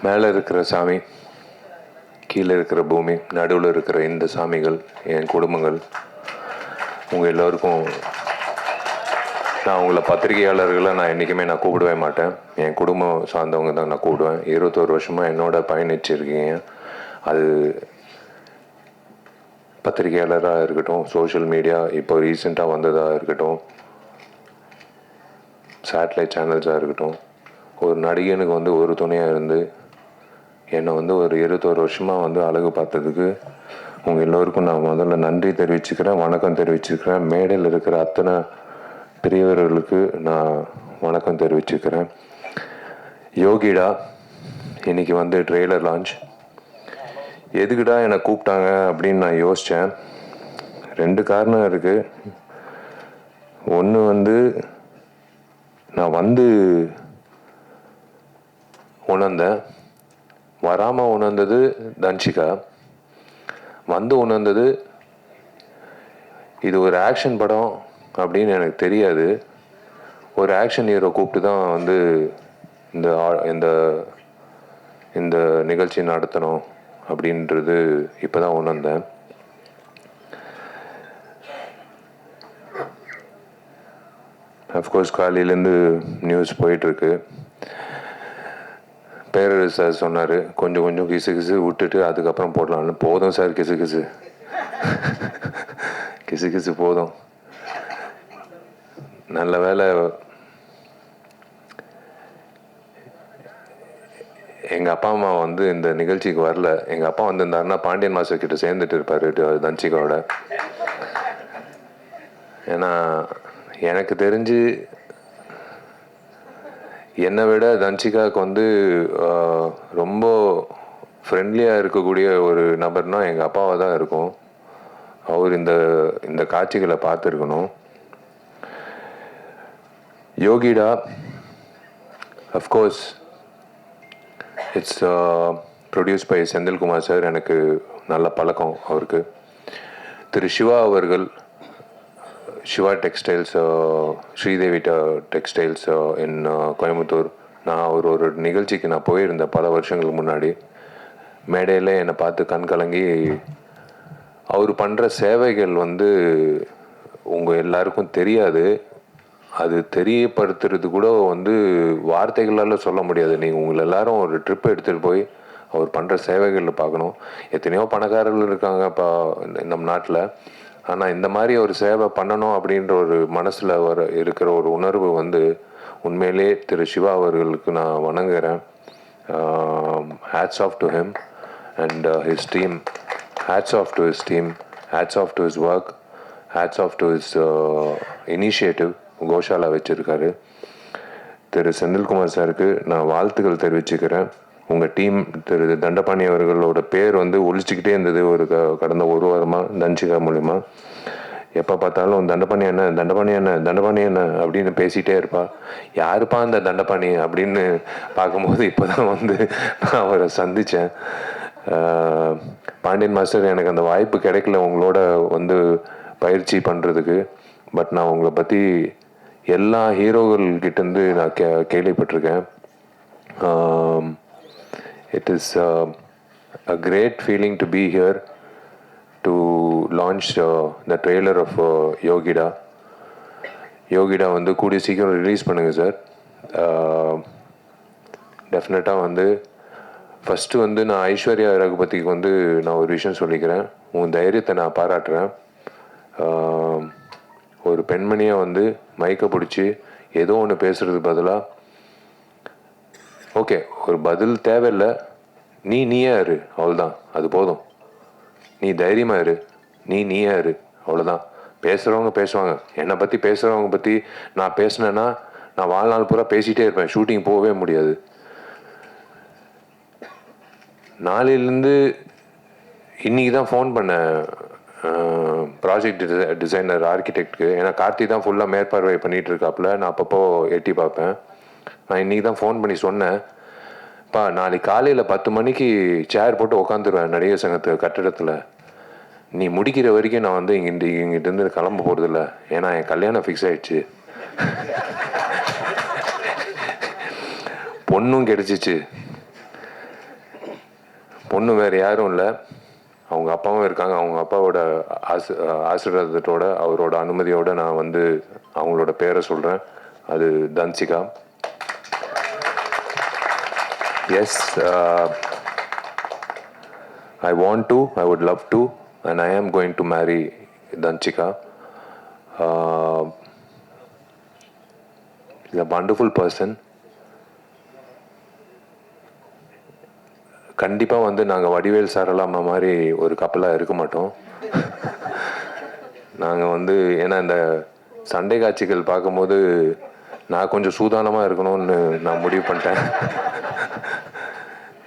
மேலே இருக்கிற சாமி, கீழே இருக்கிற பூமி, நடுவில் இருக்கிற இந்த சாமிகள், என் குடும்பங்கள், உங்கள் எல்லோருக்கும் நான் உங்களை பத்திரிகையாளர்களை நான் என்றைக்குமே நான் கூப்பிடவே மாட்டேன். என் குடும்பம் சார்ந்தவங்க தான் நான் கூப்பிடுவேன். 21 வருஷமாக என்னோட பயணிச்சிருக்கீங்க. அது பத்திரிகையாளராக இருக்கட்டும், சோஷியல் மீடியா இப்போ ரீசெண்டாக வந்ததாக இருக்கட்டும், சேட்டலைட் சேனல்ஸாக இருக்கட்டும், ஒரு நடிகனுக்கு வந்து ஒரு துணையாக இருந்து என்னை வந்து ஒரு 21 வருஷமாக அழகு பார்த்ததுக்கு உங்கள் எல்லோருக்கும் நான் முதல்ல நன்றி தெரிவிச்சுக்கிறேன், வணக்கம் தெரிவிச்சுக்கிறேன். மேடையில் இருக்கிற அத்தனை பெரியவர்களுக்கு நான் வணக்கம் தெரிவிச்சுக்கிறேன். யோகிடா இன்றைக்கி ட்ரெய்லர் லான்ச். எதுக்குடா என்னை கூப்பிட்டாங்க அப்படின்னு நான் யோசித்தேன். 2 காரணம் இருக்குது. ஒன்று நான் உணர்ந்தேன். வராமல் உணர்ந்தது தன்ஷிகா, உணர்ந்தது இது ஒரு ஆக்ஷன் படம் அப்படின்னு எனக்கு தெரியாது. ஒரு ஆக்ஷன் ஹீரோ கூப்பிட்டு தான் இந்த இந்த இந்த நிகழ்ச்சி நடத்தணும் அப்படின்றது இப்போ தான் உணர்ந்தேன். அஃப்கோர்ஸ் காலையிலேருந்து நியூஸ் போயிட்டுருக்கு. பேரரசு சார் சொன்னார், கொஞ்சம் கொஞ்சம் கிசு கிசு விட்டுட்டு அதுக்கப்புறம் போடலான்னு. போதும் சார், கிசு கிசு கிசு கிசு போதும். நல்ல வேலை எங்கள் அப்பா அம்மா இந்த நிகழ்ச்சிக்கு வரல. எங்கள் அப்பா வந்திருந்தாருன்னா பாண்டியன் மாஸ்டர் கிட்ட சேர்ந்துட்டு இருப்பார் தன்ஷிகாவோட. ஏன்னா எனக்கு தெரிஞ்சு என்னை விட தன்ஷிகாவுக்கு ரொம்ப ஃப்ரெண்ட்லியாக இருக்கக்கூடிய ஒரு நபர்னால் எங்கள் அப்பாவாக தான் இருக்கும். அவர் இந்த காட்சிகளை பார்த்துருக்கணும். யோகிடா of course it's produce by Senthilkumar sir. எனக்கு நல்ல பழக்கம் அவருக்கு. திரு சிவா அவர்கள், Siva textiles, Sridevi textiles in Coimbatore. நான் ஒரு நிகழ்ச்சிக்கு நான் போயிருந்தேன் பல வருஷங்களுக்கு முன்னாடி. மேடையில் என்னை பார்த்து கண் கலங்கி அவர் பண்ணுற சேவைகள் உங்கள் எல்லாருக்கும் தெரியாது. அது தெரியப்படுத்துறது கூட வார்த்தைகளால் சொல்ல முடியாது. நீங்கள் உங்களை எல்லாரும் ஒரு ட்ரிப் எடுத்துகிட்டு போய் அவர் பண்ணுற சேவைகளில் பார்க்கணும். எத்தனையோ பணக்காரர்கள் இருக்காங்க இப்போ நம்ம நாட்டில். ஆனால் இந்த மாதிரி ஒரு சேவை பண்ணணும் அப்படின்ற ஒரு மனசில் இருக்கிற ஒரு உணர்வு உண்மையிலே திரு சிவா அவர்களுக்கு நான் வணங்குகிறேன். Hats off to him and his team. Hats off to his team, hats off to his work, hats off to his initiative. கோஷாலா வச்சுருக்காரு. திரு செந்தில்குமார் சாருக்கு நான் வாழ்த்துக்கள் தெரிவிச்சுக்கிறேன். உங்கள் டீம் திரு தண்டபாணி அவர்களோட பேர் ஒழிச்சிக்கிட்டே இருந்தது கடந்த ஒரு வாரமாக தன்ஷிகா மூலிமா. எப்போ பார்த்தாலும் தண்டபாணி என்ன தண்டபாணி என்ன தண்டபாணி என்ன அப்படின்னு பேசிகிட்டே இருப்பா. யாருப்பா அந்த தண்டபாணி அப்படின்னு பார்க்கும்போது இப்போ தான் நான் அவரை சந்தித்தேன். பாண்டியன் மாஸ்டர், எனக்கு அந்த வாய்ப்பு கிடைக்கல உங்களோட பயிற்சி பண்ணுறதுக்கு. பட் நான் உங்களை பற்றி எல்லா ஹீரோகள்கிட்டேருந்து நான் கேள்விப்பட்டிருக்கேன். It is a great feeling to be here to launch the trailer of Yogida. யோகிடா கூடிய சீக்கிரம் ரிலீஸ் பண்ணுங்கள் சார். டெஃபினட்டாக ஃபஸ்ட்டு நான் ஐஸ்வர்யா ரகுபதிக்கு நான் ஒரு விஷயம் சொல்லிக்கிறேன். உன் தைரியத்தை நான் பாராட்டுறேன். ஒரு பெண்மணியாக மைக்கை பிடிச்சி ஏதோ ஒன்று பேசுகிறது பதிலாக, ஓகே ஒரு பதில் தேவையில்லை, நீயா இரு, அவ்வளோதான், அது போதும். நீ தைரியமாக இரு, நீயா இரு, அவ்வளோதான். பேசுகிறவங்க பேசுவாங்க. என்னை பற்றி பேசுகிறவங்க பற்றி நான் பேசினேன்னா நான் வாழ்நாள் பூரா பேசிகிட்டே இருப்பேன், ஷூட்டிங் போகவே முடியாது. நாளையிலேருந்து இன்றைக்கி தான் ஃபோன் பண்ணேன் ப்ராஜெக்ட் டிசைனர் ஆர்கிடெக்டுக்கு. ஏன்னா கார்த்தி தான் ஃபுல்லாக மேற்பார்வை பண்ணிகிட்டு இருக்காப்புல. நான் அப்பப்போ எட்டி பார்ப்பேன். நான் இன்றைக்கி தான் ஃபோன் பண்ணி சொன்னேன், நாளைக்கு காலையில் 10 மணிக்கு சேர் போட்டு உட்காந்துருவேன் நடிகர் சங்கத்து கட்டிடத்தில். நீ முடிக்கிற வரைக்கும் நான் இங்கிட்டிருந்து கிளம்ப போகிறதில்ல. ஏன்னா என் கல்யாணம் ஃபிக்ஸ் ஆகிடுச்சு, பொண்ணும் கிடச்சிச்சு. பொண்ணு வேறு யாரும் இல்லை, அவங்க அப்பாவும் இருக்காங்க. அவங்க அப்பாவோட ஆசீர்வாதத்தோட அவரோட அனுமதியோடு நான் வந்து அவங்களோட பேரை சொல்கிறேன். அது Dhanshika. Yes, I want to, I would love to, and I am going to marry Danchika. She's a wonderful person. கண்டிப்பாக வந்து நாங்கள் வடிவேல் சாரலாமா மாதிரி ஒரு கப்பலாக இருக்க மாட்டோம். நாங்கள் வந்து ஏன்னா இந்த சண்டை காட்சிகள் பார்க்கும்போது நான் கொஞ்சம் சூதானமாக இருக்கணும்னு நான் முடிவு பண்ணிட்டேன்.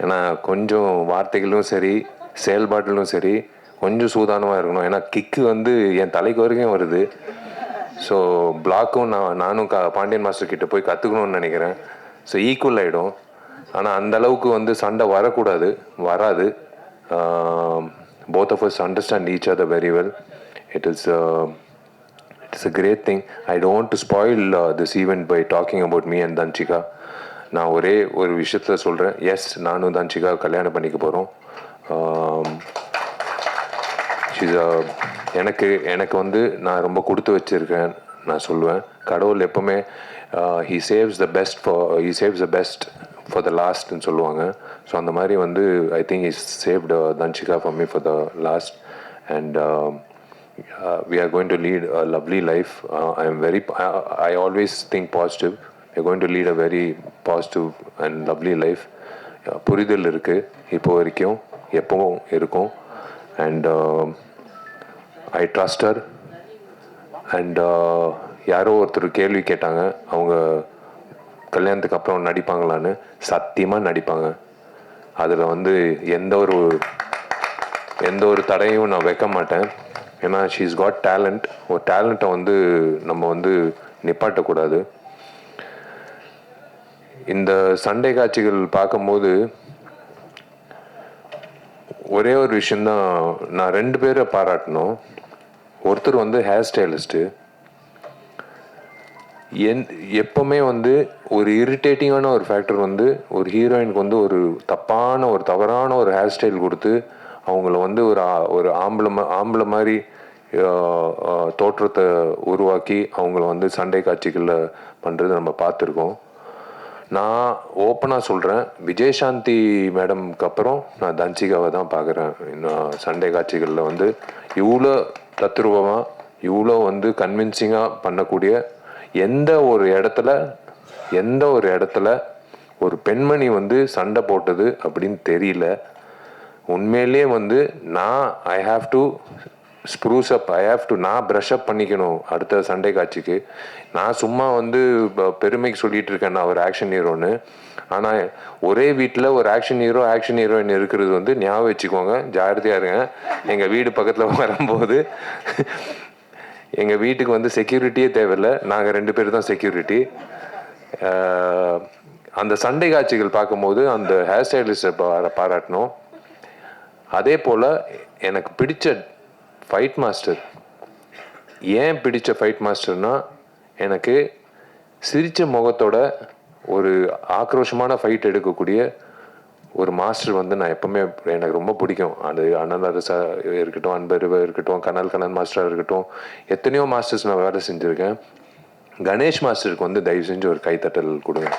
ஏன்னா கொஞ்சம் வார்த்தைகளும் சரி செயல்பாட்டிலும் சரி கொஞ்சம் சூதானமாக இருக்கணும். ஏன்னா கிக்கு வந்து என் தலைக்கு வரைக்கும் வருது. ஸோ பிளாக்கும் நானும் பாண்டியன் மாஸ்டர் கிட்ட போய் கற்றுக்கணும்னு நினைக்கிறேன். ஸோ ஈக்குவல் ஆகிடும். ஆனால் அந்த அளவுக்கு வந்து சண்டை வரக்கூடாது, வராது. both of us understand each other very well. It is a great thing. I don't want to spoil this event by talking about me and Danchika. நான் ஒரே ஒரு விஷயத்தில் சொல்கிறேன். எஸ், நானும் தன்சிகா கல்யாணம் பண்ணிக்க போகிறோம். எனக்கு வந்து நான் ரொம்ப கொடுத்து வச்சுருக்கேன் நான் சொல்லுவேன். கடவுள் எப்போவுமே he saves the best for the lastன்னு சொல்லுவாங்க. ஸோ அந்த மாதிரி வந்து I think he saved Danchika for me for the last, and we are going to lead a lovely life. I always think positive. We are going to lead a very positive and lovely life. புரிதல் இருக்குது இப்போ வரைக்கும், எப்பவும் இருக்கும். And I trust her. And யாரோ ஒருத்தர் கேள்வி கேட்டாங்க, அவங்க கல்யாணத்துக்கு அப்புறம் நடிப்பாங்களான்னு. சத்தியமாக நடிப்பாங்க. அதில் வந்து எந்த ஒரு தடையும் நான் வைக்க மாட்டேன். ஏன்னா ஷீஸ் காட் டேலண்ட். ஒரு டேலண்ட்டை வந்து நம்ம வந்து நிப்பாட்டக்கூடாது. இந்த சண்டை காட்சிகள் பார்க்கும்போது ஒரே ஒரு விஷயந்தான் நான் 2 பேரை பாராட்டணும். ஒருத்தர் வந்து ஹேர் ஸ்டைலிஸ்ட்டு. எப்போவுமே வந்து ஒரு இரிட்டேட்டிங்கான ஒரு ஃபேக்டர் வந்து ஒரு ஹீரோயினுக்கு வந்து ஒரு தவறான ஒரு ஹேர் ஸ்டைல் கொடுத்து அவங்கள வந்து ஒரு ஆம்பளை மாதிரி தோற்றத்தை உருவாக்கி அவங்கள வந்து சண்டை காட்சிகளில் பண்ணுறது நம்ம பார்த்துருக்கோம். நான் ஓப்பனாக சொல்கிறேன், விஜயசாந்தி மேடம்க்கு அப்புறம் நான் தன்சிகாவை தான் பார்க்குறேன். இன்னும் சண்டை காட்சிகளில் வந்து இவ்வளோ தத்ரூபமாக, இவ்வளோ வந்து கன்வின்சிங்காக பண்ணக்கூடிய எந்த ஒரு இடத்துல ஒரு பெண்மணி வந்து சண்டை போட்டது அப்படின்னு தெரியல. உண்மையிலே வந்து ஐ ஹாவ் டு ஸ்ப்ரூஸ் அப், நான் ப்ரஷ் அப் பண்ணிக்கணும் அடுத்த சண்டை காட்சிக்கு. நான் சும்மா வந்து பெருமைக்கு சொல்லிட்டு இருக்கேன் நான் ஒரு ஆக்ஷன் ஹீரோன்னு. ஆனால் ஒரே வீட்டில் ஒரு ஆக்ஷன் ஹீரோயின் இருக்கிறது வந்து ஞாபகம் வச்சுக்கோங்க, ஜாகிரதையாக இருங்க. எங்கள் வீடு பக்கத்தில் வரும்போது எங்கள் வீட்டுக்கு வந்து செக்யூரிட்டியே தேவையில்லை, நாங்கள் 2 பேர் தான் செக்யூரிட்டி. அந்த சண்டை காட்சிகள் பார்க்கும்போது அந்த ஹேர் ஸ்டைலிஸ்ட்டை பாராட்டணும். அதே போல் எனக்கு பிடிச்ச ஃபைட் மாஸ்டர், ஏன் பிடிச்ச ஃபைட் மாஸ்டர்னா, எனக்கு சிரித்த முகத்தோட ஒரு ஆக்ரோஷமான ஃபைட் எடுக்கக்கூடிய ஒரு மாஸ்டர் வந்து நான் எப்போவுமே எனக்கு ரொம்ப பிடிக்கும். அது அனந்தரசா இருக்கட்டும், அன்பருவா இருக்கட்டும், கனல் மாஸ்டராக இருக்கட்டும், எத்தனையோ மாஸ்டர்ஸ் நான் வேலை செஞ்சுருக்கேன். கணேஷ் மாஸ்டருக்கு வந்து தயவு செஞ்சு ஒரு கைத்தட்டல் கொடுங்க.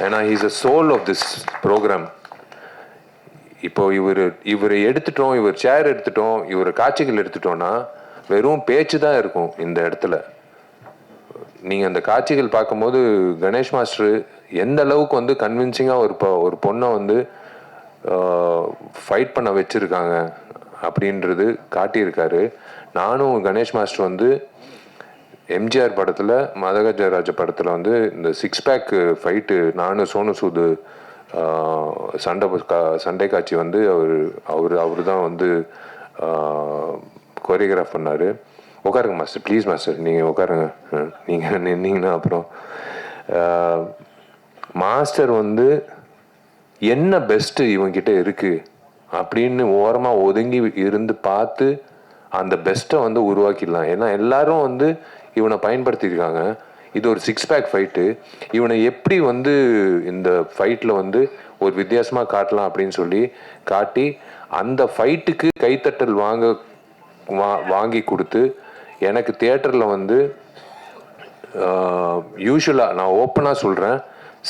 ஏன்னா he's a soul of this program. இப்போ இவரை எடுத்துட்டோம், இவர் சேர் எடுத்துட்டோம், இவர் காட்சிகள் எடுத்துட்டோம்னா வெறும் பேச்சு தான் இருக்கும் இந்த இடத்துல. நீங்கள் அந்த காட்சிகள் பார்க்கும்போது கணேஷ் மாஸ்டர் எந்த அளவுக்கு வந்து கன்வின்சிங்காக ஒரு பொண்ணை வந்து ஃபைட் பண்ண வச்சுருக்காங்க அப்படின்றது காட்டியிருக்காரு. நானும் கணேஷ் மாஸ்டர் வந்து எம்ஜிஆர் படத்தில், மதகஜராஜ படத்தில் வந்து இந்த 6 பேக் ஃபைட்டு நானும் சோனு சூது சண்டை காட்சி வந்து அவர் தான் வந்து கோரியோகிராஃப் பண்ணார். உட்காருங்க மாஸ்டர், ப்ளீஸ் மாஸ்டர், நீங்கள் உட்காருங்க. நீங்கள் நின்னீங்கன்னா அப்புறம் மாஸ்டர் வந்து என்ன பெஸ்ட்டு இவங்கிட்ட இருக்குது அப்படின்னு ஓரமாக ஒதுங்கி இருந்து பார்த்து அந்த பெஸ்ட்டை வந்து உருவாக்கிடலாம். ஏன்னா எல்லாரும் வந்து இவனை பயன்படுத்தியிருக்காங்க. இது ஒரு 6 பேக் ஃபைட்டு. இவனை எப்படி வந்து இந்த ஃபைட்டில் வந்து ஒரு வித்தியாசமாக காட்டலாம் அப்படின்னு சொல்லி காட்டி அந்த ஃபைட்டுக்கு கைத்தட்டல் வாங்கி கொடுத்து எனக்கு தியேட்டரில் வந்து யூஸ்வலாக நான் ஓப்பனாக சொல்கிறேன்,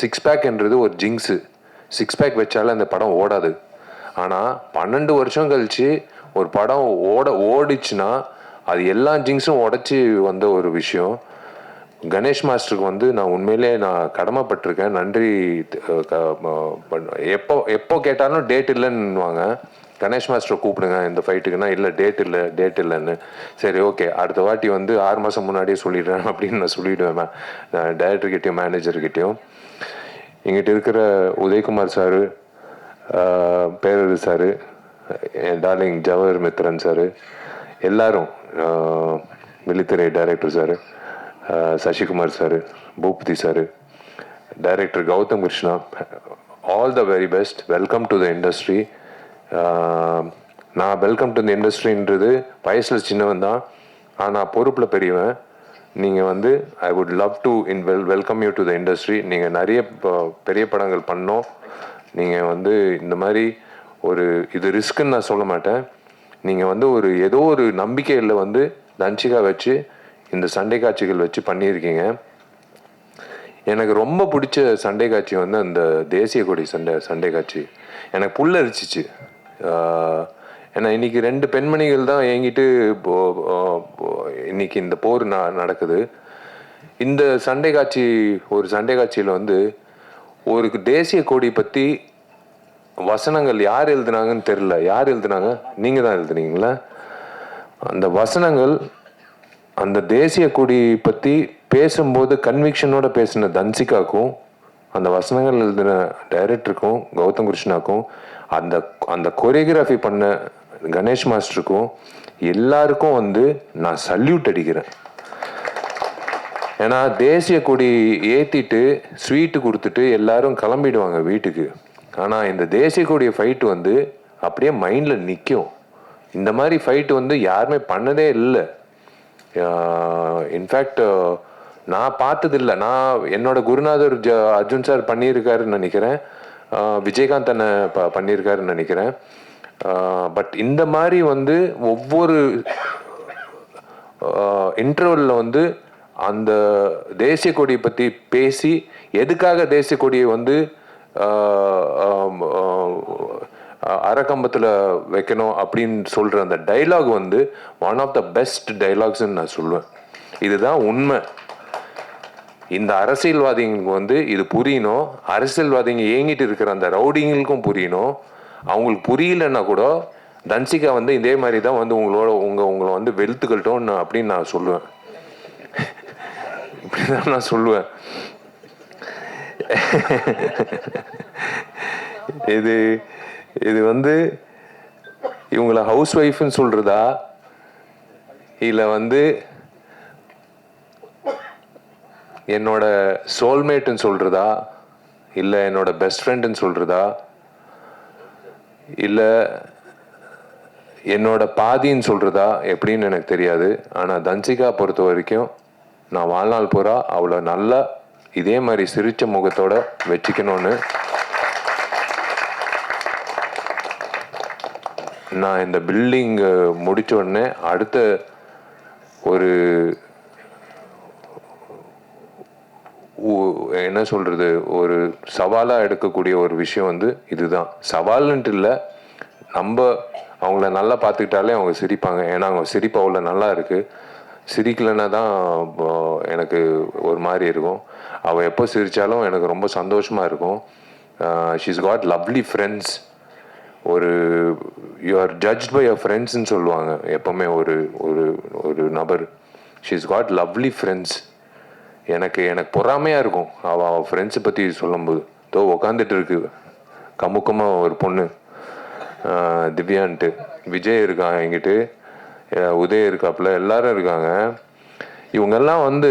6 பேக்ன்றது ஒரு ஜிங்ஸு. 6 பேக் வச்சாலே அந்த படம் ஓடாது. ஆனால் 12 வருஷம் கழித்து ஒரு படம் ஓடிச்சுன்னா அது எல்லா ஜிங்ஸும் உடச்சி வந்த ஒரு விஷயம். கணேஷ் மாஸ்டருக்கு வந்து நான் உண்மையிலே நான் கடமைப்பட்டிருக்கேன். நன்றி. எப்போ கேட்டாலும் டேட் இல்லைன்னுவாங்க. கணேஷ் மாஸ்டரை கூப்பிடுங்க இந்த ஃபைட்டுக்குன்னா, இல்லை டேட் இல்லைன்னு. சரி ஓகே, அடுத்த வாட்டி வந்து 6 மாதம் முன்னாடியே சொல்லிடுறேன் அப்படின்னு நான் சொல்லிவிடுவேன் டைரக்டர்கிட்டையும் மேனேஜர்கிட்டையும். எங்கிட்ட இருக்கிற உதயகுமார் சாரு, பேரரு சாரு, என் டார்லிங் ஜவஹர் மித்ரன் சாரு, எல்லாரும், military director sir, Sasikumar sir, Boopathy sir, director Gautham Krishna, all the very best. Welcome to the industry. நான் வெல்கம் டு த இண்டஸ்ட்ரின்றது வயசில் சின்னவன் தான், ஆனால் பொறுப்பில் பெரியவன். நீங்கள் வந்து I would love to welcome you to the industry. நீங்கள் நிறைய பெரிய படங்கள் பண்ணோம். நீங்கள் வந்து இந்த மாதிரி ஒரு இது ரிஸ்க்குன்னு நான் சொல்ல மாட்டேன். நீங்கள் வந்து ஏதோ ஒரு நம்பிக்கையில் வந்து தன்சிகா வச்சு இந்த சண்டை காட்சிகள் வச்சு பண்ணியிருக்கீங்க. எனக்கு ரொம்ப பிடிச்ச சண்டை காட்சி வந்து அந்த தேசிய கொடி சண்டை காட்சி. எனக்கு புல்லரிச்சிச்சு. ஏன்னா இன்னைக்கு 2 பெண்மணிகள் தான் என்கிட்ட இன்னைக்கு இந்த போர் நடக்குது. இந்த சண்டை காட்சியில் வந்து ஒரு தேசிய கொடி பற்றி வசனங்கள் யார் எழுதுனாங்கன்னு தெரில. யார் எழுதுனாங்க? நீங்கள் தான் எழுதுனீங்களா? அந்த வசனங்கள் அந்த தேசிய கொடி பற்றி பேசும்போது கன்விக்ஷனோட பேசின தன்சிகாக்கும், அந்த வசனங்கள் எழுதின டைரக்டருக்கும் கௌதம் கிருஷ்ணாக்கும், அந்த கொரியோகிராஃபி பண்ண கணேஷ் மாஸ்டருக்கும் எல்லாருக்கும் வந்து நான் சல்யூட் அடிக்கிறேன். ஏன்னா தேசிய கொடி ஏற்றிட்டு ஸ்வீட்டு கொடுத்துட்டு எல்லாரும் கிளம்பிடுவாங்க வீட்டுக்கு. ஆனால் இந்த தேசிய கொடிய ஃபைட்டு வந்து அப்படியே மைண்டில் நிற்கும். இந்த மாதிரி ஃபைட்டு வந்து யாருமே பண்ணதே இல்லை. இன்ஃபேக்ட் நான் பார்த்ததில்லை. நான் என்னோட குருநாதர் அர்ஜுன் சார் பண்ணியிருக்காருன்னு நினைக்கிறேன், விஜயகாந்த் அண்ணன் பண்ணியிருக்காருன்னு நினைக்கிறேன். பட் இந்த மாதிரி வந்து ஒவ்வொரு இன்டர்வலில் வந்து அந்த தேசிய கொடியை பற்றி பேசி எதுக்காக தேசிய கொடியை வந்து அறக்கம்பத்தில் வைக்கணும் அப்படின்னு சொல்கிற அந்த டைலாக் வந்து ஒன் ஆஃப் த பெஸ்ட் டைலாக்ஸ்ன்னு நான் சொல்லுவேன். இதுதான் உண்மை. இந்த அரசியல்வாதிகளுக்கு வந்து இது புரியணும். அரசியல்வாதிங்க ஏங்கிட்டு இருக்கிற அந்த ரவுடிங்களுக்கும் புரியணும். அவங்களுக்கு புரியலன்னா கூட தன்சிகா வந்து இதே மாதிரி தான் வந்து உங்களை வந்து வெளுத்துக்கட்டும் அப்படின்னு நான் சொல்லுவேன். இப்படிதான் நான் சொல்லுவேன். இது வந்து இவங்களை ஹவுஸ் ஒய்ஃப்னு சொல்றதா, இல்லை வந்து என்னோட சோல்மேட்டுன்னு சொல்றதா, இல்லை என்னோட பெஸ்ட் ஃப்ரெண்டுன்னு சொல்றதா, இல்லை என்னோட பாதின்னு சொல்றதா எப்படின்னு எனக்கு தெரியாது. ஆனால் தன்சிகா பொறுத்த வரைக்கும் நான் வாழ்நாள் பூரா அவளை நல்லா இதே மாதிரி சிரிச்ச முகத்தோட வச்சுக்கணும்னு நான் இந்த பில்டிங் முடிச்ச உடனே அடுத்த என்ன சொல்றது, ஒரு சவாலாக எடுக்கக்கூடிய ஒரு விஷயம் வந்து இதுதான். சவால்ன்ட்டு இல்லை, நம்ம அவங்கள நல்லா பார்த்துக்கிட்டாலே அவங்க சிரிப்பாங்க. ஏன்னா அவங்க சிரிப்பு அவ்வளோ நல்லா இருக்குது. சிரிக்கலைன்னா தான் எனக்கு ஒரு மாதிரி இருக்கும். அவள் எப்போ சிரித்தாலும் எனக்கு ரொம்ப சந்தோஷமாக இருக்கும். She's got lovely friends. You are judged by your ஃப்ரெண்ட்ஸ்ன்னு சொல்லுவாங்க எப்போவுமே ஒரு நபர். She's got lovely friends. எனக்கு பொறாமையாக இருக்கும் அவள் ஃப்ரெண்ட்ஸை பற்றி சொல்லும்போது. உக்காந்துட்டு இருக்கு கமுக்கமாக ஒரு பொண்ணு, திவ்யான்ட்டு. விஜய் இருக்கான் என்கிட்ட, உதய் இருக்காப்புல, எல்லாரும் இருக்காங்க. இவங்கெல்லாம் வந்து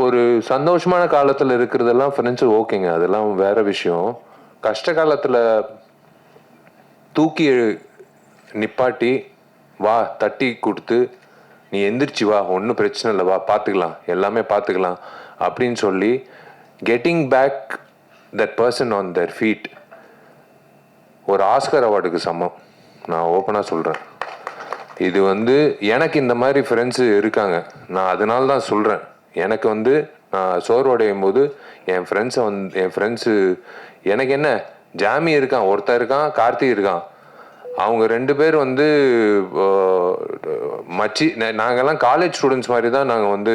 ஒரு சந்தோஷமான காலத்தில் இருக்கிறதெல்லாம் ஃப்ரெண்ட்ஸு ஓகேங்க, அதெல்லாம் வேற விஷயம். கஷ்ட காலத்தில் தூக்கி நிப்பாட்டி வா தட்டி கொடுத்து நீ எந்திரிச்சு வா, ஒன்றும் பிரச்சனை இல்லை, வா பார்த்துக்கலாம், எல்லாமே பார்த்துக்கலாம் அப்படின்னு சொல்லி getting back that person on their feet ஒரு ஆஸ்கர் அவார்டுக்கு சமம். நான் ஓப்பனாக சொல்கிறேன். இது வந்து எனக்கு இந்த மாதிரி ஃப்ரெண்ட்ஸு இருக்காங்க. நான் அதனால தான் சொல்கிறேன். எனக்கு வந்து நான் சோர்வடையும் போது என் ஃப்ரெண்ட்ஸு எனக்கு என்ன ஜாமி இருக்கான், ஒருத்தர் இருக்கான், கார்த்தி இருக்கான். அவங்க 2 பேர் வந்து மச்சி. நாங்கள்லாம் காலேஜ் ஸ்டூடெண்ட்ஸ் மாதிரி தான் நாங்கள் வந்து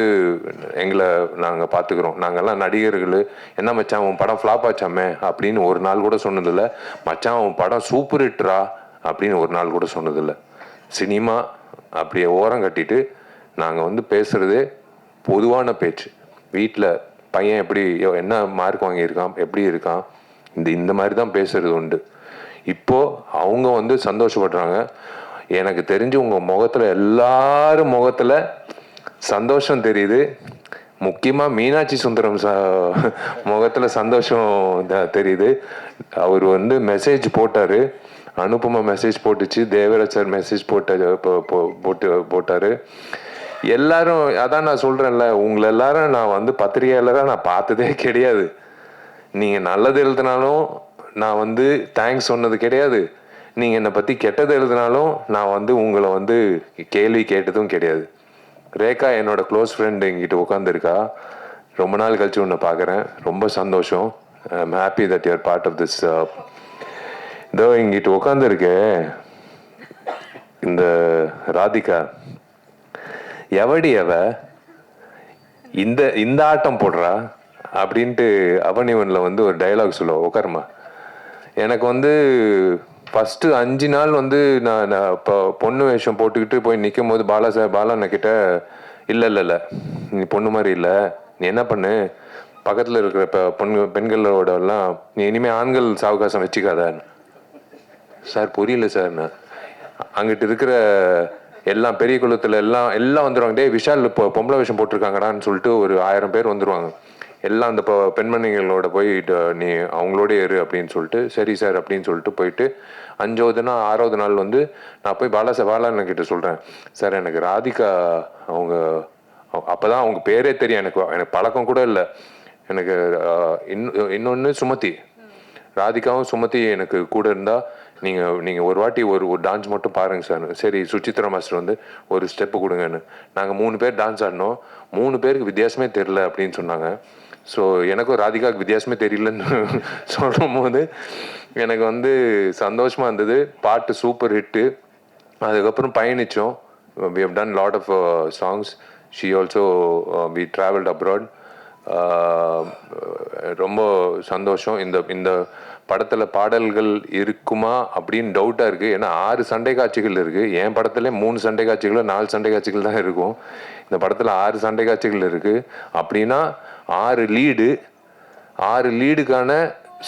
நாங்கள் பார்த்துக்குறோம். நாங்கள்லாம் நடிகர்கள். என்ன மச்சான் உன் படம் ஃப்ளாப் ஆச்சாமே அப்படின்னு ஒரு நாள் கூட சொன்னதில்லை. மச்சான் உன் படம் சூப்பர் ஹிட்ரா அப்படின்னு ஒரு நாள் கூட சொன்னதில்லை. சினிமா அப்படியே ஓரம் கட்டிட்டு நாங்கள் வந்து பேசுகிறதே பொதுவான பேச்சு. வீட்டில் பையன் எப்படி என்ன மார்க் வாங்கியிருக்கான், எப்படி இருக்கான், இந்த மாதிரி தான் பேசுகிறது உண்டு. இப்போது அவங்க வந்து சந்தோஷப்படுறாங்க. எனக்கு தெரிஞ்சு உங்கள் முகத்தில் எல்லாரும் முகத்தில் சந்தோஷம் தெரியுது. முக்கியமாக மீனாட்சி சுந்தரம் முகத்தில் சந்தோஷம் தெரியுது. அவர் வந்து மெசேஜ் போட்டார், அனுபமா மெசேஜ் போட்டுச்சு, தேவராஜ் சார் மெசேஜ் போட்டார். எல்லாரும் அதான் நான் சொல்கிறேன்ல, உங்களை எல்லாரும் நான் வந்து பத்திரிகையாளராக நான் பார்த்ததே கிடையாது. நீங்கள் நல்லது எழுதினாலும் நான் வந்து தேங்க்ஸ் சொன்னது கிடையாது. நீங்கள் என்னை பற்றி கெட்டது எழுதினாலும் நான் வந்து உங்களை வந்து கேள்வி கேட்டதும் கிடையாது. ரேகா என்னோட க்ளோஸ் ஃப்ரெண்டு எங்கிட்ட உட்காந்துருக்கா. ரொம்ப நாள் கழிச்சு உன்னை பார்க்குறேன். ரொம்ப சந்தோஷம். I am happy that you are part of this. இதோ இங்கிட்ட உட்காந்துருக்கே இந்த ராதிகா எவடி இந்த ஆட்டம் போடுறா அப்படின்ட்டு அவனிவனில் வந்து ஒரு டைலாக் சொல்லுவோம். உட்காருமா. எனக்கு வந்து ஃபஸ்ட்டு 5 நாள் வந்து நான் இப்போ பொண்ணு வேஷம் போட்டுக்கிட்டு போய் நிற்கும் போது பாலாண்ணக்கிட்ட இல்லை நீ பொண்ணு மாதிரி இல்லை, நீ என்ன பண்ணு, பக்கத்தில் இருக்கிற பெண்களோடலாம் நீ இனிமேல் ஆண்கள் சாவகாசம் வச்சுக்காதான்னு. சார் புரியல சார். நான் அங்கிட்டு இருக்கிற எல்லாம் பெரிய குளத்தில் எல்லாம் வந்துடுவாங்க. டே விஷால் இப்போ பொம்பளை வேஷம் போட்டிருக்காங்கடான்னு சொல்லிட்டு ஒரு 1000 பேர் வந்துடுவாங்க. எல்லாம் அந்த பெண்மணிகளோட போய் நீ அவங்களோட ஏறு அப்படின்னு சொல்லிட்டு, சரி சார் அப்படின்னு சொல்லிட்டு போயிட்டு 5வது நாள் 6வது நாள் வந்து நான் போய் பாலாண்ணக்கிட்ட சொல்கிறேன், சார் எனக்கு ராதிகா அவங்க அப்போ தான் அவங்க பேரே தெரியும். எனக்கு பழக்கம் கூட இல்லை. எனக்கு இன்னொன்று சுமதி, ராதிகாவும் சுமதி எனக்கு கூட இருந்தால் நீங்கள் ஒரு வாட்டி ஒரு டான்ஸ் மட்டும் பாருங்க சார். சரி சுச்சித்ரா மாஸ்டர் வந்து ஒரு ஸ்டெப்பு கொடுங்கன்னு. நாங்கள் 3 பேர் டான்ஸ் ஆடினோம். 3 பேருக்கு வித்தியாசமே தெரில அப்படின்னு சொன்னாங்க. ஸோ எனக்கும் ராதிகாவுக்கு வித்தியாசமே தெரியலன்னு சொல்லும் போது எனக்கு வந்து சந்தோஷமாக இருந்தது. பாட்டு சூப்பர் ஹிட்டு. அதுக்கப்புறம் பயணித்தோம். we have done lot of songs. she also we traveled abroad. ரொம்ப சந்தோஷம். இந்த படத்தில் பாடல்கள் இருக்குமா அப்படின்னு டவுட்டாக இருக்குது. ஏன்னா 6 சண்டை காட்சிகள் இருக்குது. என் படத்துல 3 சண்டை காட்சிகளோ 4 சண்டை காட்சிகள் தான் இருக்கும். இந்த படத்தில் 6 சண்டை காட்சிகள் இருக்குது. அப்படின்னா 6 லீடுக்கான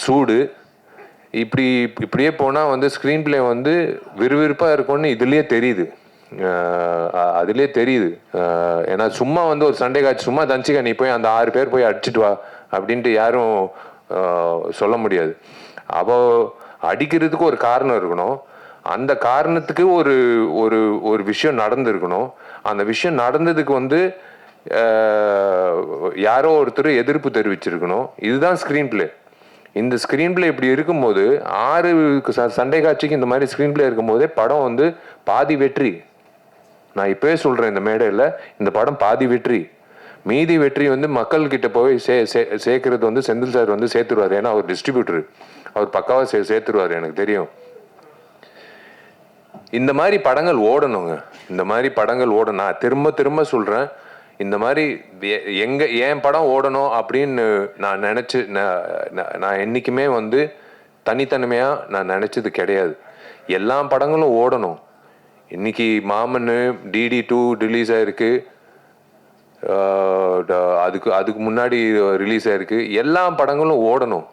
சூடு. இப்படியே போனால் வந்து ஸ்க்ரீன் பிளே வந்து விறுவிறுப்பாக இருக்கும்னு அதுலேயே தெரியுது. ஏன்னா சும்மா வந்து ஒரு சண்டை காட்சி சும்மா தஞ்சிக்கா நீ போய் அந்த 6 பேர் போய் அடிச்சுட்டு வா அப்படின்ட்டு யாரும் சொல்ல முடியாது. அவள் அடிக்கிறதுக்கு ஒரு காரணம் இருக்கணும். அந்த காரணத்துக்கு ஒரு விஷயம் நடந்திருக்கணும். அந்த விஷயம் நடந்ததுக்கு வந்து யாரோ ஒருத்தர் எதிர்ப்பு தெரிவிச்சிருக்கணும். இதுதான் ஸ்க்ரீன் பிளே. இந்த ஸ்க்ரீன் பிளே இப்படி இருக்கும்போது 6 சண்டை காட்சிக்கு இந்த மாதிரி ஸ்க்ரீன் பிளே இருக்கும்போதே படம் வந்து பாதி வெற்றி. நான் இப்போவே சொல்கிறேன் இந்த மேடையில், இந்த படம் பாதி வெற்றி. மீதி வெற்றி வந்து மக்கள்கிட்ட போய் சேர்க்கறது வந்து செந்தில் சார் வந்து சேர்த்துருவார். ஏன்னா அவர் டிஸ்ட்ரிபியூட்டர், அவர் பக்காவாக சேர்த்துருவார். எனக்கு தெரியும். இந்த மாதிரி படங்கள் ஓடணுங்க. இந்த மாதிரி படங்கள் ஓடணும். நான் திரும்ப சொல்கிறேன், இந்த மாதிரி என் படம் ஓடணும் அப்படின்னு நான் நான் என்றைக்குமே வந்து தனித்தன்மையாக நான் நினச்சது கிடையாது. எல்லா படங்களும் ஓடணும். இன்னைக்கு மாமன் DD 2 ரிலீஸ் ஆகிருக்கு. அதுக்கு முன்னாடி ரிலீஸ் ஆகிருக்கு. எல்லா படங்களும் ஓடணும்.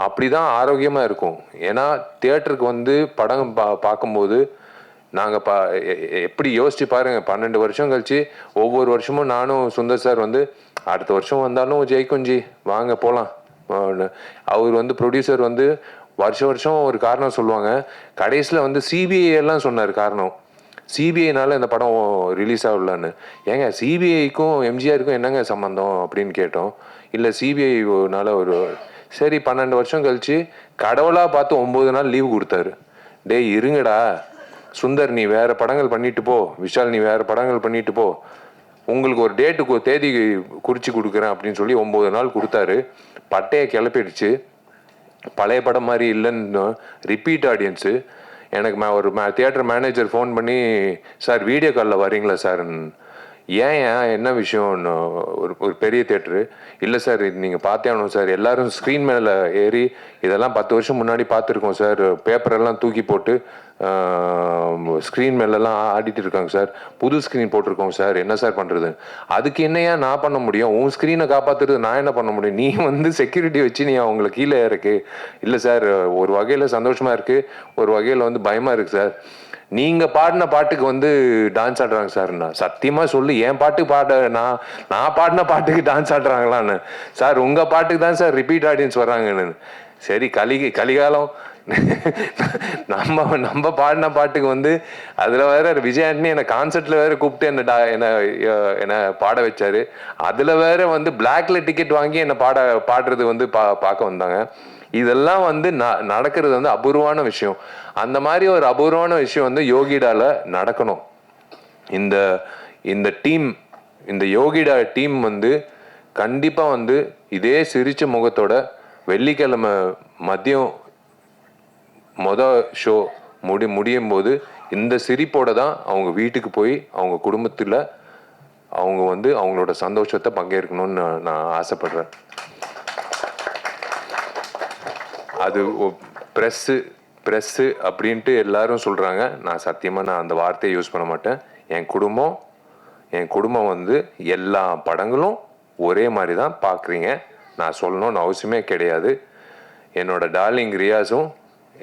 அப்படி தான் ஆரோக்கியமாக இருக்கும். ஏன்னா தியேட்டருக்கு வந்து படம் பார்க்கும்போது நாங்கள் எப்படி யோசிச்சு பாருங்கள், 12 வருஷம் கழிச்சு ஒவ்வொரு வருஷமும் நானும் சுந்தர் சார் வந்து அடுத்த வருஷம் வந்தாலும் ஜெயிக்குஞ்சி வாங்க போகலாம். அவர் வந்து ப்ரொடியூசர் வந்து வருஷம் ஒரு காரணம் சொல்லுவாங்க. கடைசியில் வந்து CBI எல்லாம் சொன்னார் காரணம். CBIனால இந்த படம் ரிலீஸ் ஆகலான்னு. ஏங்க CBIக்கும் MGRக்கும் என்னங்க சம்மந்தம் அப்படின்னு கேட்டோம். இல்லை சிபிஐனால ஒரு சரி 12 வருஷம் கழிச்சு கடவுளாக பார்த்து 9 நாள் லீவு கொடுத்தாரு. டேய் இருங்கடா சுந்தர், நீ வேறு படங்கள் பண்ணிட்டு போ, விஷால் நீ வேறு படங்கள் பண்ணிட்டு போ, உங்களுக்கு ஒரு டேட்டுக்கு ஒரு தேதி குறித்து கொடுக்குறேன் அப்படின்னு சொல்லி 9 நாள் கொடுத்தாரு. பட்டையை கிளப்பிடுச்சு. பழைய படம் மாதிரி இல்லைன்னு ரிப்பீட் ஆடியன்ஸு. எனக்கு ஒரு தியேட்டர் மேனேஜர் ஃபோன் பண்ணி, சார் வீடியோ காலில் வரீங்களா சார், ஏன் என்ன விஷயம்னு ஒரு பெரிய தேட்டரு. இல்லை சார் இது நீங்கள் பார்த்தே ஆகணும் சார், எல்லோரும் ஸ்க்ரீன் மேலே ஏறி இதெல்லாம் 10 வருஷம் முன்னாடி பார்த்துருக்கோம் சார், பேப்பரெல்லாம் தூக்கி போட்டு ஸ்க்ரீன் மேலெல்லாம் ஆடிட்டு இருக்காங்க சார், புது ஸ்க்ரீன் போட்டிருக்கோங்க சார், என்ன சார் பண்ணுறது? அதுக்கு என்னையா நான் பண்ண முடியும்? உன் ஸ்க்ரீனை காப்பாற்றுறது நான் என்ன பண்ண முடியும்? நீ செக்யூரிட்டி வச்சு நீ அவங்கள கீழே இருக்கு. இல்லை சார் ஒரு வகையில் சந்தோஷமாக இருக்குது, ஒரு வகையில் பயமாக இருக்குது சார். நீங்கள் பாடின பாட்டுக்கு டான்ஸ் ஆடுறாங்க சார். நான் சத்தியமாக சொல்லு, என் பாட்டுக்கு நான் பாடின பாட்டுக்கு டான்ஸ் ஆடுறாங்களான்னு. சார் உங்கள் பாட்டுக்கு தான் சார் ரிப்பீட் ஆடியன்ஸ் வர்றாங்கன்னு. சரி கலிகாலம் நம்ம பாடின பாட்டுக்கு அதில் வேற விஜய் ஆண்டனி என்னை கான்சர்ட்ல வேற கூப்பிட்டு என்ன பாட வச்சாரு. அதில் வேற பிளாக்ல டிக்கெட் வாங்கி என்னை பாடுறது பார்க்க வந்தாங்க. இதெல்லாம் நடக்கிறது அபூர்வமான விஷயம். அந்த மாதிரி ஒரு அபூர்வமான விஷயம் யோகிடால நடக்கணும். இந்த டீம், இந்த யோகிடா டீம் கண்டிப்பா இதே சிரிச்ச முகத்தோட வெள்ளிக்கிழமை மதியம் ஷோ முடியும் போது இந்த சிரிப்போட தான் அவங்க வீட்டுக்கு போய் அவங்க குடும்பத்தில் அவங்க அவங்களோட சந்தோஷத்தை பங்கேற்கணும்னு நான் ஆசைப்படுறேன். அது ப்ரெஸ்ஸு அப்படின்ட்டு எல்லாரும் சொல்கிறாங்க. நான் சத்தியமாக அந்த வார்த்தையை யூஸ் பண்ண மாட்டேன். என் குடும்பம் எல்லா படங்களும் ஒரே மாதிரி தான் பார்க்குறீங்க. நான் சொல்லணும்னு அவசியமே கிடையாது. என்னோட டார்லிங் ரியாஸும்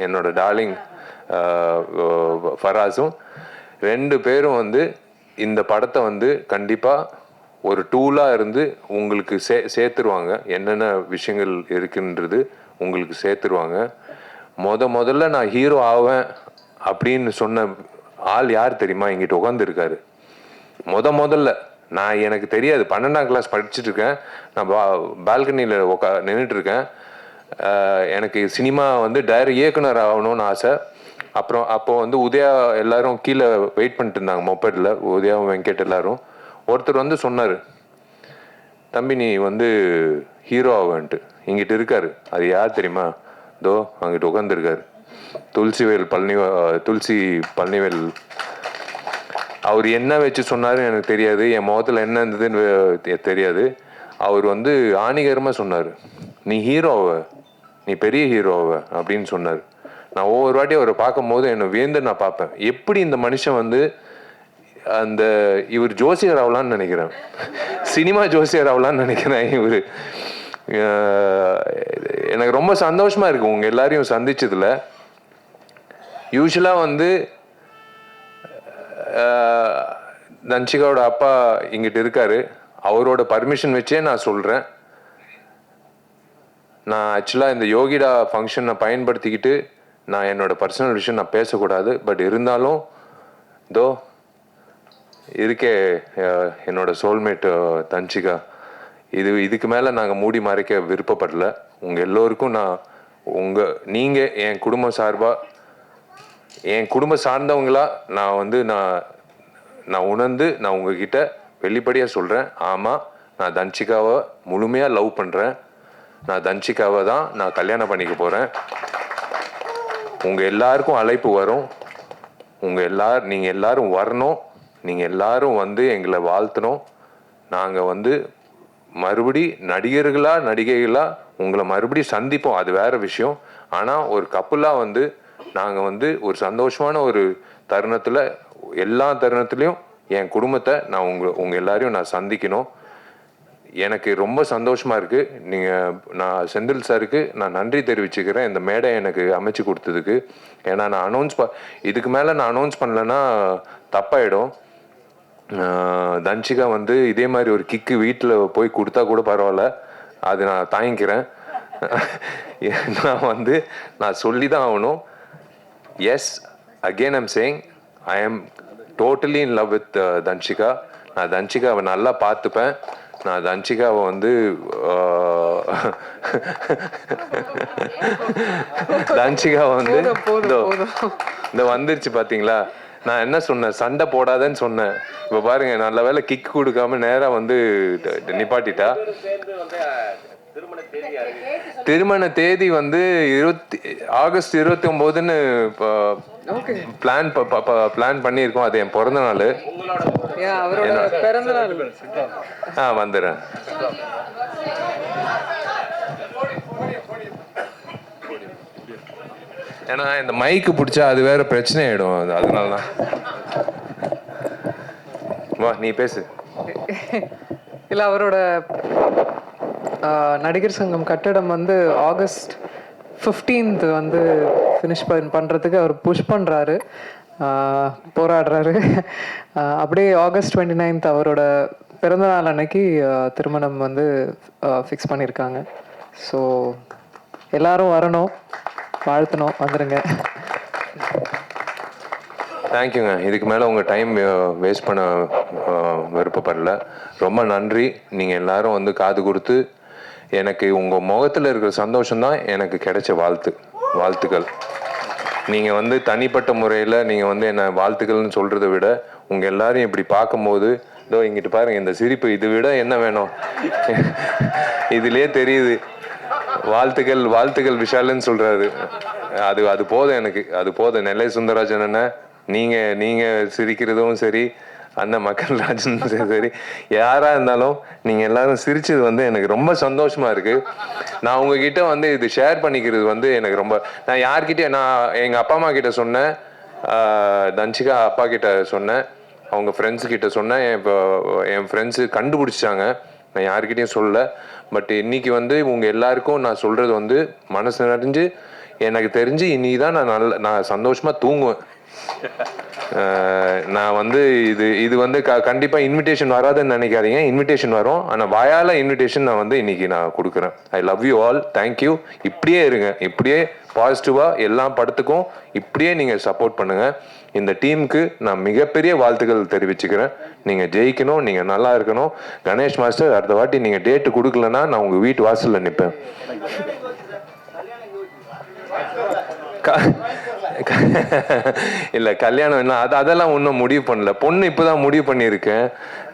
என்னோட டார்லிங் ஃபராஸும் 2 பேரும் இந்த படத்தை கண்டிப்பாக ஒரு டூலாக இருந்து உங்களுக்கு சேர்த்துருவாங்க. என்னென்ன விஷயங்கள் இருக்குன்றது உங்களுக்கு சேர்த்துருவாங்க. முதல்ல நான் ஹீரோ ஆவேன் அப்படின்னு சொன்ன ஆள் யார் தெரியுமா? இங்கிட்ட உட்காந்துருக்காரு. முதல்ல எனக்கு தெரியாது, 12ஆம் கிளாஸ் படிச்சுட்டு இருக்கேன். நான் பால்கனியில் நின்றுட்டுருக்கேன். எனக்கு சினிமா இயக்குனர் ஆகணும்னு ஆசை. அப்போ உதயா எல்லாரும் கீழே வெயிட் பண்ணிட்டு இருந்தாங்க மொபைலில், உதயா வெங்கட் எல்லாரும். ஒருத்தர் சொன்னார், தம்பி நீ ஹீரோ ஆவேன்ட்டு. இங்கிட்ட இருக்காரு. அது யார் தெரியுமா? தோ அங்கிட்ட உட்காந்துருக்காரு, துளசி பழனிவேல். அவர் என்ன வச்சு சொன்னாரு எனக்கு தெரியாது, என் முகத்தில் என்ன இருந்ததுன்னு தெரியாது. அவர் ஆணிகரமாக சொன்னார், நீ ஹீரோவை, நீ பெரிய ஹீரோவை அப்படின்னு சொன்னார். நான் ஒவ்வொரு வாட்டி அவரை பார்க்கும்போது என்னை வியந்து நான் பார்ப்பேன். எப்படி இந்த மனுஷன் இவர் ஜோசியர் ஆகலான்னு நினைக்கிறேன், சினிமா ஜோசியர் ஆகலான்னு நினைக்கிறேன். இவர் எனக்கு ரொம்ப சந்தோஷமா இருக்கு உங்க எல்லாரையும் சந்திச்சதுல. யூஸ்வலா தன்ஷிகாவோட அப்பா இங்கிட்ட இருக்காரு. அவரோட பர்மிஷன் வச்சே நான் சொல்றேன். நான் ஆக்சுவலாக இந்த யோகிடா ஃபங்க்ஷனை பயன்படுத்திக்கிட்டு நான் என்னோட பர்சனல் விஷயம் நான் பேசக்கூடாது. பட் இருந்தாலும் இருக்கே என்னோட சோல்மேட் தன்ஷிகா, இதுக்கு மேலே நாங்கள் மூடி மறைக்க விருப்பப்படல. உங்கள் எல்லோருக்கும் நீங்கள் என் குடும்பம் சார்பாக, என் குடும்பம் சார்ந்தவங்களா நான் உணர்ந்து நான் உங்ககிட்ட வெளிப்படையாக சொல்கிறேன். ஆமாம், நான் தன்ஷிகாவை முழுமையாக லவ் பண்ணுறேன். நான் தன்ஷிகாவை தான் நான் கல்யாணம் பண்ணிக்க போகிறேன். உங்கள் எல்லாருக்கும் அழைப்பு வரும். நீங்கள் எல்லாரும் வரணும். நீங்கள் எல்லாரும் எங்களை வாழ்த்தணும். நாங்கள் மறுபடி நடிகைகளா உங்களை மறுபடி சந்திப்போம். அது வேற விஷயம். ஆனால் ஒரு கப்புலாக நாங்கள் ஒரு சந்தோஷமான ஒரு தருணத்தில், எல்லா தருணத்துலேயும் என் குடும்பத்தை நான் உங்கள் எல்லாரையும் நான் சந்திக்கணும். எனக்கு ரொம்ப சந்தோஷமா இருக்கு. நான் செந்தில் சாருக்கு நான் நன்றி தெரிவிச்சுக்கிறேன் இந்த மேடை எனக்கு அமைச்சு கொடுத்ததுக்கு. ஏன்னா நான் இதுக்கு மேலே நான் அனௌன்ஸ் பண்ணலன்னா தப்பாயிடும். தன்ஷிகா இதே மாதிரி ஒரு கிக்கு வீட்டில் போய் கொடுத்தா கூட பரவாயில்ல, அது நான் தாங்கிக்கிறேன். நான் சொல்லி தான் ஆகணும். Yes, again I'm saying, I am totally in love with Dhanshika. நான் தன்ஷிகாவை நல்லா பார்த்துப்பேன், நான் தன்சிகாவை வந்து தன்சிகாவை வந்து இந்த வந்துருச்சு பார்த்தீங்களா, நான் என்ன சொன்னேன், சண்டை போடாதேன்னு சொன்னேன். இப்போ பாருங்க, நல்ல வேலை கிக் கொடுக்காம நேராக வந்து நிப்பாட்டிட்டா. திருமண தேதி வந்து ஆகஸ்ட் 29ன்னு பிளான் பண்ணியிருக்கோம். அது என் பிறந்த நாள். வந்துடுறேன். ஏன்னா இந்த மைக்கு பிடிச்சா அது வேற பிரச்சனை ஆயிடும். அதனால தான். வா, நீ பேசு. இல்லை, அவரோட நடிகர் சங்கம் கட்டடம் வந்து ஆகஸ்ட் 15th வந்து ஃபினிஷ் பண்ணுறதுக்கு அவர் புஷ் பண்ணுறாரு, போராடுறாரு. அப்படியே ஆகஸ்ட் 29th அவரோட பிறந்தநாள் அன்னைக்கு திருமணம் வந்து ஃபிக்ஸ் பண்ணியிருக்காங்க. ஸோ எல்லாரும் வரணும், வாழ்த்தணும், வந்துடுங்க. தேங்க்யூங்க. இதுக்கு மேலே உங்கள் டைம் வேஸ்ட் பண்ண விருப்பப்படல. ரொம்ப நன்றி. நீங்கள் எல்லாரும் வந்து காது கொடுத்து எனக்கு உங்கள் முகத்தில் இருக்கிற சந்தோஷம்தான் எனக்கு கிடைச்ச வாழ்த்துக்கள். நீங்கள் வந்து தனிப்பட்ட முறையில் நீங்கள் வந்து என்ன வாழ்த்துக்கள்னு சொல்கிறத விட உங்கள் எல்லாரையும் இப்படி பார்க்கும்போது, இதோ இங்கிட்டு பாருங்கள் இந்த சிரிப்பு, இது விட என்ன வேணும்? இதுலேயே தெரியுது. வாழ்த்துக்கள் விஷாலுன்னு சொல்கிறாரு. அது போதும் எனக்கு, அது போதும். நெல்லை சுந்தரராஜன் அண்ணன், நீங்கள் சிரிக்கிறதும் சரி, அண்ணன் மக்கள் ராஜன் சரி, யாராக இருந்தாலும் நீங்கள் எல்லாரும் சிரிச்சது வந்து எனக்கு ரொம்ப சந்தோஷமாக இருக்குது. நான் உங்ககிட்ட வந்து இது ஷேர் பண்ணிக்கிறது வந்து எனக்கு ரொம்ப, நான் யார்கிட்ட, நான் எங்கள் அப்பா அம்மா கிட்ட சொன்னேன், தன்சிகா அப்பா கிட்ட சொன்னேன், அவங்க ஃப்ரெண்ட்ஸுக்கிட்ட சொன்னேன். இப்போ என் ஃப்ரெண்ட்ஸு கண்டுபிடிச்சாங்க, நான் யார்கிட்டையும் சொல்லலை. பட் இன்னைக்கு வந்து உங்கள் எல்லாருக்கும் நான் சொல்கிறது வந்து மனசு நிறைஞ்சு, எனக்கு தெரிஞ்சு இன்னைக்கு தான் நான் சந்தோஷமாக தூங்குவேன். நான் வந்து இது வந்து கண்டிப்பாக இன்விடேஷன் வராதுன்னு நினைக்காதீங்க. இன்விடேஷன் வரும், ஆனால் வாயால் இன்விடேஷன் நான் வந்து இன்னைக்கு நான் கொடுக்குறேன். I love you all. Thank you. இப்படியே இருங்க, இப்படியே பாசிட்டிவாக எல்லா படத்துக்கும் இப்படியே நீங்கள் சப்போர்ட் பண்ணுங்கள். இந்த டீமுக்கு நான் மிகப்பெரிய வாழ்த்துக்கள் தெரிவிச்சுக்கிறேன். நீங்கள் ஜெயிக்கணும், நீங்கள் நல்லா இருக்கணும். கணேஷ் மாஸ்டர், அடுத்த வாட்டி நீங்கள் டேட்டு கொடுக்கலன்னா நான் உங்கள் வீட்டு வாசலில் நிற்பேன். இல்லை, கல்யாணம் என்ன அதெல்லாம் ஒன்றும் முடிவு பண்ணல. பொண்ணு இப்போதான் முடிவு பண்ணியிருக்கேன்.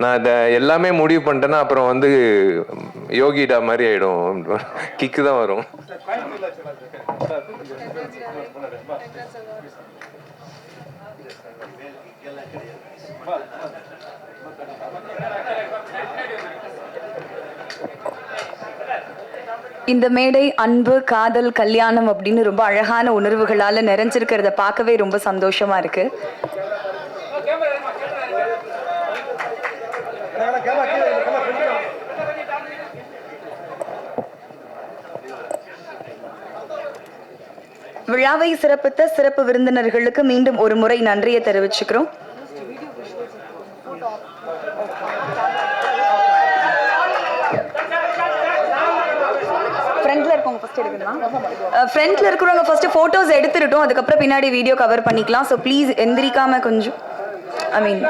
நான் அதை எல்லாமே முடிவு பண்ணிட்டேன்னா அப்புறம் வந்து யோகிடா மாதிரி ஆயிடும், கிக்கு தான் வரும். இந்த மேடை அன்பு, காதல், கல்யாணம் அப்படின்னு ரொம்ப அழகான உணர்வுகளால நிறைஞ்சிருக்கிறத பார்க்கவே ரொம்ப சந்தோஷமா இருக்கு. விழாவை சிறப்பித்த சிறப்பு விருந்தினர்களுக்கு மீண்டும் ஒரு முறை நன்றியை தெரிவிச்சுக்கிறோம். ஃப்ரண்ட்ல இருக்கிறவங்க ஃபர்ஸ்ட் போட்டோஸ் எடுத்துட்டோம், அதுக்கப்புறம் பின்னாடி வீடியோ கவர் பண்ணிக்கலாம். ஸோ ப்ளீஸ் எந்திரிக்காம கொஞ்சம், ஐ மீன்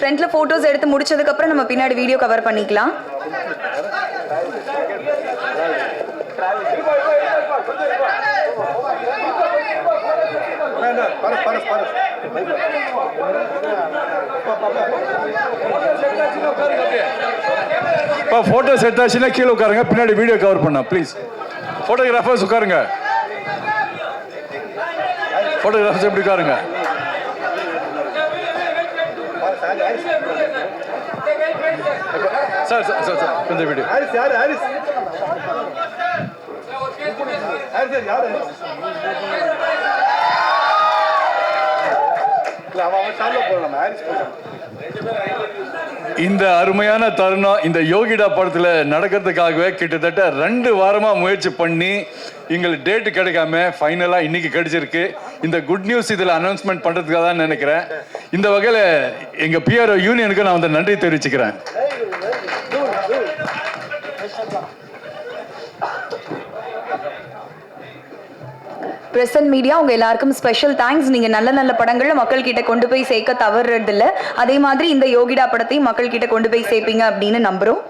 ஃப்ரண்ட்ல போட்டோஸ் எடுத்து முடிச்சதுக்கு அப்புறம் நம்ம பின்னாடி வீடியோ கவர் பண்ணிக்கலாம். போட்டோஸ் எடுத்தாச்சுன்னா கீழே உட்காருங்க, பின்னாடி வீடியோ கவர் பண்ண ப்ளீஸ். போட்டோகிராஃபர்ஸ் உட்காருங்க, போட்டோகிராஃபர்ஸ் எப்படி உட்காருங்க. சார் சார் சார் சார் கொஞ்சம் வீடியோ. இந்த அருமையான தருணம் இந்த யோகிடா படத்தில் நடக்கிறதுக்காகவே கிட்டத்தட்ட 2 வாரமா முயற்சி பண்ணி எங்களுக்கு டேட்டு கிடைக்காம ஃபைனலாக இன்னைக்கு கிடைச்சிருக்கு. இந்த குட் நியூஸ் இதில் அனௌன்ஸ்மெண்ட் பண்ணுறதுக்காக தான் நினைக்கிறேன். இந்த வகையில் எங்கள் பிஆர்ஓ யூனியனுக்கு நான் வந்து நன்றி தெரிவிச்சுக்கிறேன். பிரசன்ட் மீடியா உங்க எல்லாருக்கும் ஸ்பெஷல் தேங்க்ஸ். நீங்க நல்ல நல்ல படங்களை மக்கள் கிட்ட கொண்டு போய் சேர்க்க தவறுறது இல்ல. அதே மாதிரி இந்த யோகிடா படத்தையும் மக்கள் கிட்ட கொண்டு போய் சேர்ப்பீங்க அப்படின்னு நம்புறோம்.